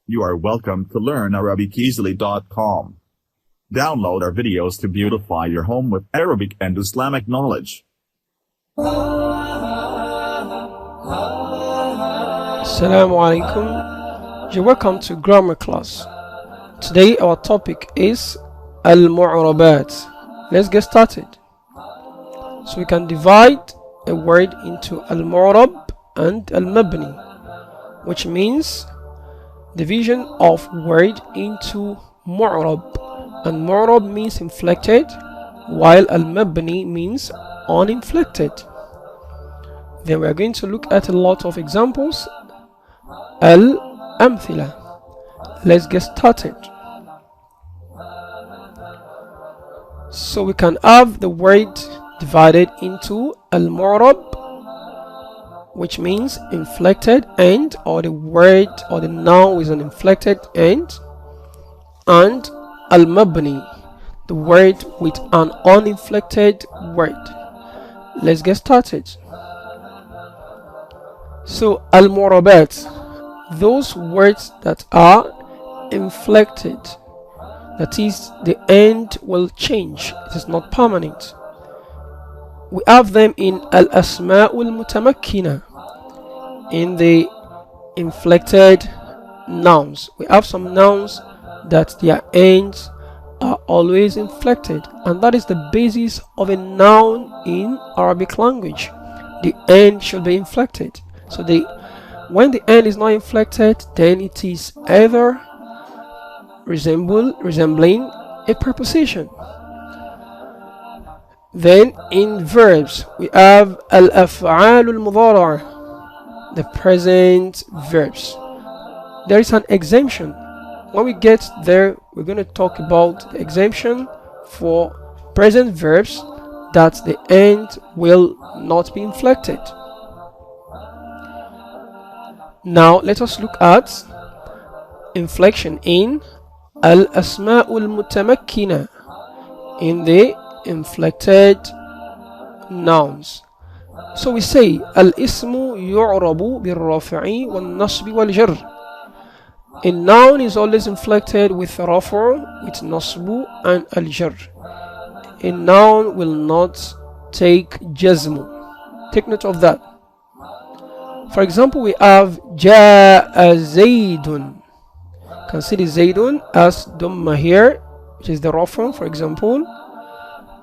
You are welcome to learnarabiceasily.com. Download our videos to beautify your home with Arabic and Islamic knowledge. Assalamu alaikum. You're welcome to grammar class. Today our topic is al-mu'rabat. Let's get started. So we can divide a word into al-mu'rab and al-mabni, which means division of word into mu'rab, and mu'rab means inflected while al-mabni means uninflected. Then we are going to look at a lot of examples. Al-amthila. Let's get started. So we can have the word divided into al-mu'rab, which means inflected end, or the word or the noun with an inflected end, and al-mabni, the word with an uninflected word. Let's get started. So al-mu'rabat, those words that are inflected, that is, the end will change, it is not permanent. We have them in al-asma'ul mutamakkina, in the inflected nouns. We have some nouns that their ends are always inflected, and that is the basis of a noun in Arabic language. The end should be inflected. So when the end is not inflected, then it is either resembling a preposition. Then in verbs we have al-af'al al-mudhari'ah, the present verbs. There is an exemption. When we get there, we're going to talk about the exemption for present verbs that the end will not be inflected. Now let us look at inflection in al-asma'ul mutamakkina, in the inflected nouns. So we say al-ismu yu'rabu bil-rafi'i wal-nasbi wal-jar. A noun is always inflected with rafu', with nasbu and al-jar. A noun will not take jazmu. Take note of that. For example, we have ja'a zaydun. You can see the zaydun as dhamma here, which is the rafu', for example.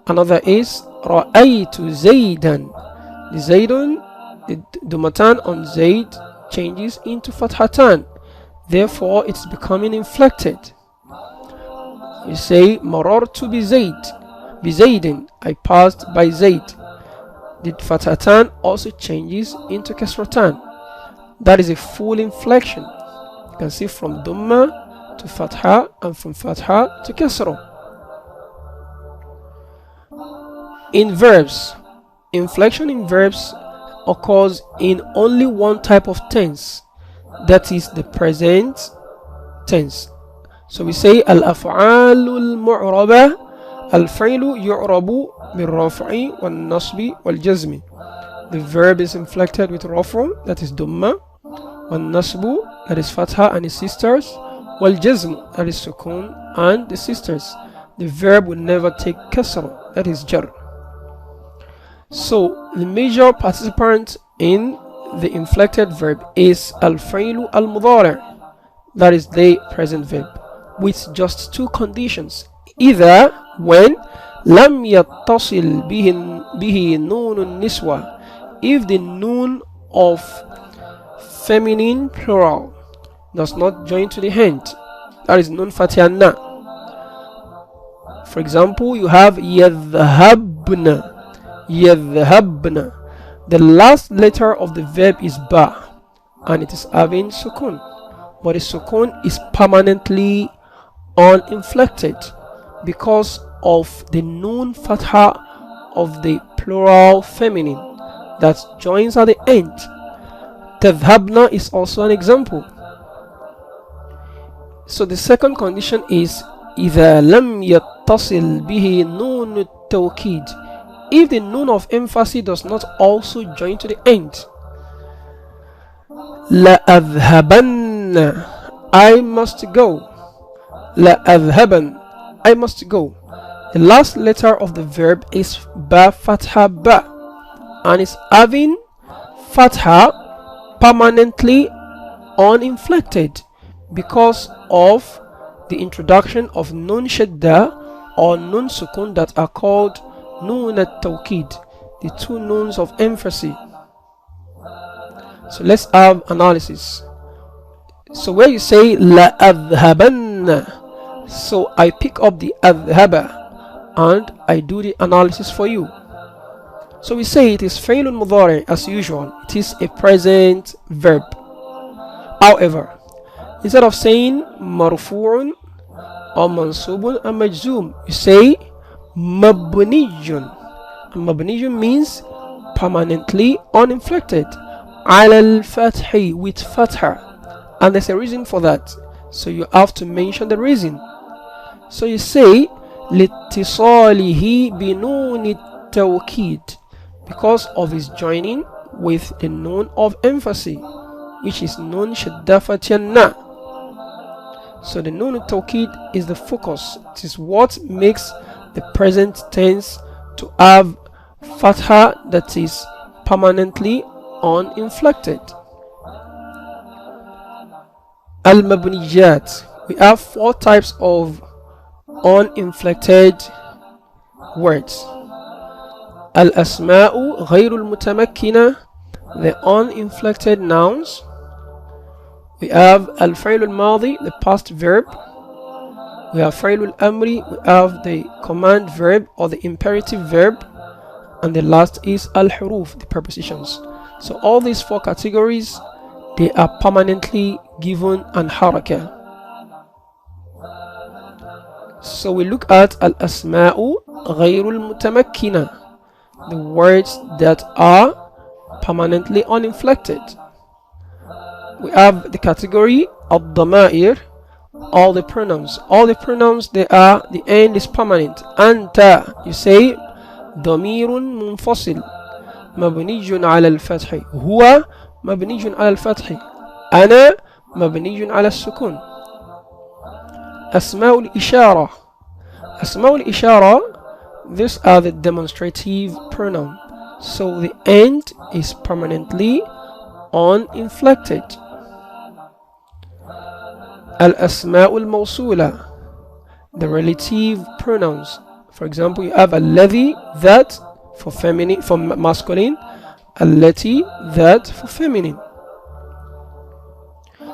Another is ra'aytu zaydan. The zaydun, the dhammatan on zayd changes into fathatan, therefore it's becoming inflected. We say marartu bi zaydin, I passed by zayd. The fathatan also changes into kasratan. That is a full inflection. You can see from dhamma to fatha and from fatha to kasra. In verbs, inflection in verbs occurs in only one type of tense, that is the present tense. So we say al-af'alul mu'raba, al-fi'lu yu'rabu bil-raf'i wal-nasbi wal-jazmi. The verb is inflected with rafu', that is dhamma, wal-nasbu, that is fatha and its sisters, wal-jazm, that is sukun and the sisters. The verb will never take kasra, that is jar. So the major participant in the inflected verb is al-fi'lu al-mudhari', that is the present verb, with just two conditions. Either when lam yattasil bihi noon niswa, if the noon of feminine plural does not join to the end, that is noon fatihanna. For example, you have yadhhabna. Yadhhabna. The last letter of the verb is ba, and it is having sukun, but the sukun is permanently uninflected because of the noon fatha of the plural feminine that joins at the end. Tadhhabna is also an example. So the second condition is إذا لم يتصل به نون التوكيد, if the noon of emphasis does not also join to the end. لأذهبن, I must go. لا أذهبن, I must go. The last letter of the verb is ba fatha ba, and is having fatha permanently uninflected because of the introduction of nun shadda or nun sukun that are called nun at-tawkid, the two nuns of emphasis. So let's have analysis. So where you say la adhabanna, so I pick up the adhaba and I do the analysis for you. So we say it is failun mudari as usual. It is a present verb. However, instead of saying marfu'un or mansubun and majzoom, you say mabniyun. And mabniyun means permanently uninflected. Ala al-fathi, with fatha. And there's a reason for that. So you have to mention the reason. So you say litisalihi binun at-tawkid, because of his joining with the nun of emphasis, which is nun shadda fatyanna. So the nun at-tawkid is the focus. It is what makes the present tense to have fatha that is permanently uninflected. Al-mabniyat, we have 4 types of uninflected words. Al-asma'u ghayru al-mutamakkina, the uninflected nouns. We have al-fi'l al-madi, the past verb. We have fi'l al-amri, we have the command verb or the imperative verb. And the last is al-huruf, the prepositions. So all these 4 categories, they are permanently given an haraka. So we look at al-asma'u ghayru al-mutamakkina, the words that are permanently uninflected. We have the category of dama'ir, all the pronouns. All the pronouns, they are, the end is permanent. Anta, you say damirun munfasil mabniyun ala al-fathi. Huwa mabniyun ala al-fathi. Ana mabniyun ala al-sukun. Asma'ul ishara. Asma'ul ishara, these are the demonstrative pronoun. So the end is permanently uninflected. Al-asma'ul mawsula, the relative pronouns. For example, you have alladhi, that for feminine, for masculine, allati, that for feminine.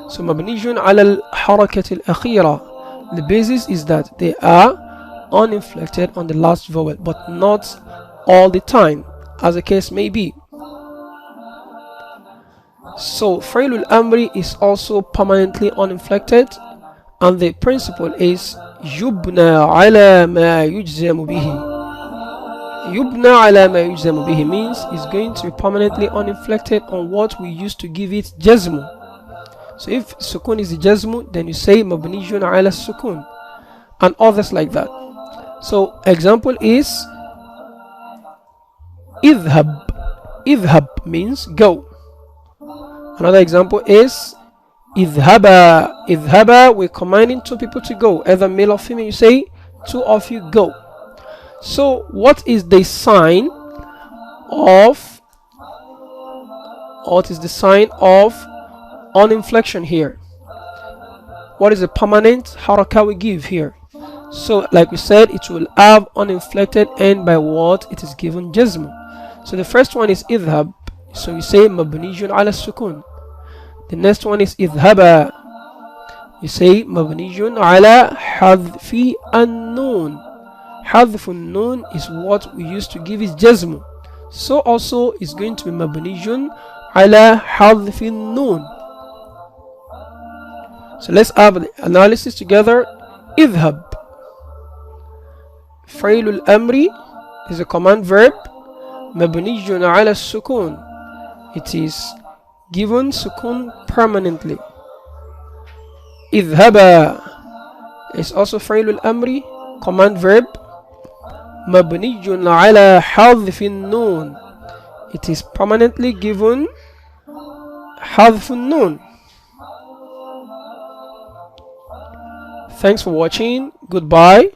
So mabniyun ala al-harakat al-akhira, the basis is that they are uninflected on the last vowel, but not all the time, as the case may be. So fi'l al-amri is also permanently uninflected, and the principle is yubna ala ma yujzamu bihi. Yubna ala ma yujzamu bihi means it's going to be permanently uninflected on what we used to give it jazmu. So if sukun is the jazmu, then you say mabniyun ala sukun, and others like that. So example is idhab. Idhab means go. Another example is idhaba. Idhaba, we're commanding 2 people to go, either male or female. You say 2 of you go. So what is the sign of uninflection here? What is the permanent haraka we give here? So like we said, it will have uninflected end by what it is given jazm. So the first one is idhab, so we say mabniyun ala sukun. The next one is idhaba, you say mabniyun ala hadfi an-nun. Hadf an-nun is what we used to give is jazm, so also is going to be mabniyun ala hadfi an-nun. So let's have the analysis together. Idhab, fi'l al-amri is a command verb, mabniyun ala sukun, it is given sukun permanently. Idhaba is also fi'l al-amri, command verb, mabniyun ala hadfi an-nun, it is permanently given hadf an-nun. Thanks for watching. Goodbye.